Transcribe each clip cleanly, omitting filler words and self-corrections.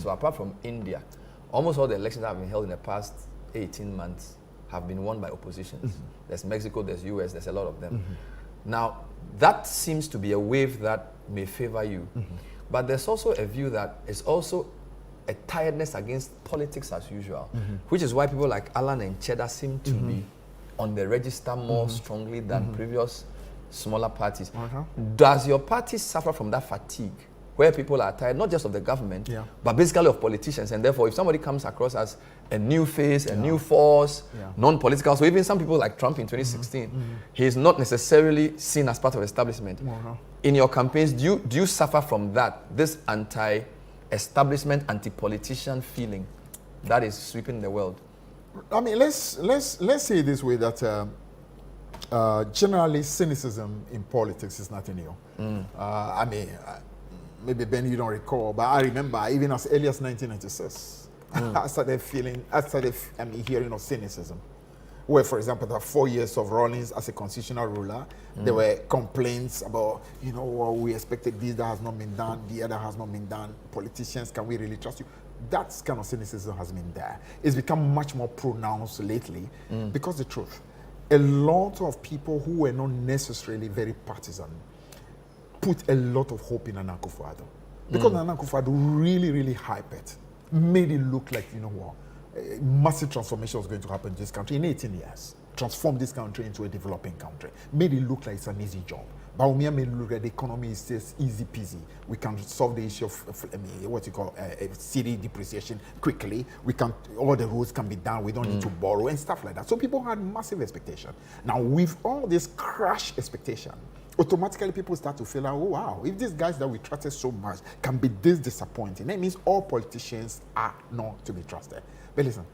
So apart from India, almost all the elections that have been held in the past 18 months have been won by oppositions. There's Mexico, there's US, there's a lot of them. Now, that seems to be a wave that may favor you. But there's also a view that it's also a tiredness against politics as usual, which is why people like Alan and Cheddar seem to be on the register more strongly than previous smaller parties. Does your party suffer from that fatigue, where people are tired, not just of the government, but basically of politicians, and therefore if somebody comes across as a new face, a new force, non-political, so even some people like Trump in 2016, he is not necessarily seen as part of establishment. In your campaigns, do you suffer from that, this anti-establishment, anti-politician feeling that is sweeping the world? I mean, let's say it this way, that generally cynicism in politics is nothing new. I mean, maybe Ben, you don't recall, but I remember even as early as 1996, I started hearing of cynicism. Where, for example, the 4 years of Rawlings as a constitutional ruler, there were complaints about, you know, well, we expected this, that has not been done, the other has not been done. Politicians, can we really trust you? That kind of cynicism has been there. It's become much more pronounced lately because the truth, a lot of people who were not necessarily very partisan put a lot of hope in Nana Akufo-Addo. Because Nana Akufo-Addo really, really hyped it, made it look like, you know what, a massive transformation was going to happen in this country in 18 years. Transform this country into a developing country. Made it look like it's an easy job. Bawumia made it look like the economy is just easy peasy. We can solve the issue of what you call city depreciation quickly. We can, all the roads can be done. We don't need to borrow and stuff like that. So people had massive expectation. Now with all this crash expectation, automatically people start to feel like, oh wow, if these guys that we trusted so much can be this disappointing, that means all politicians are not to be trusted. But listen,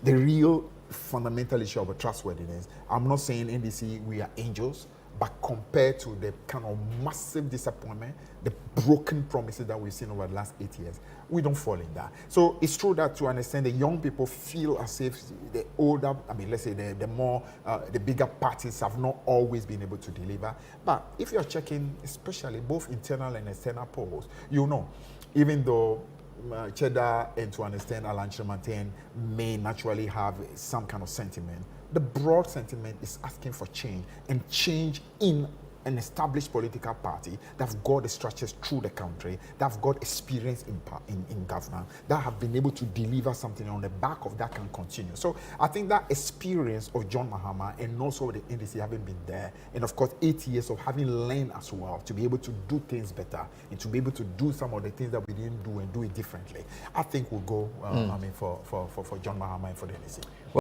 the real fundamental issue of trustworthiness, I'm not saying NDC we are angels, but compared to the kind of massive disappointment, the broken promises that we've seen over the last 8 years, we don't fall in that. So it's true that to understand the young people feel as if the older, I mean, let's say the bigger parties have not always been able to deliver. But if you're checking, especially both internal and external polls, you know, even though Cheddar and to understand Alan Chiramanteng may naturally have some kind of sentiment, the broad sentiment is asking for change, and change in an established political party that have got the structures through the country, that have got experience in governance, that have been able to deliver something on the back of that can continue. So I think that experience of John Mahama and also the NDC having been there, and of course 8 years of having learned as well to be able to do things better and to be able to do some of the things that we didn't do and do it differently, I think will go I mean, for John Mahama and for the NDC.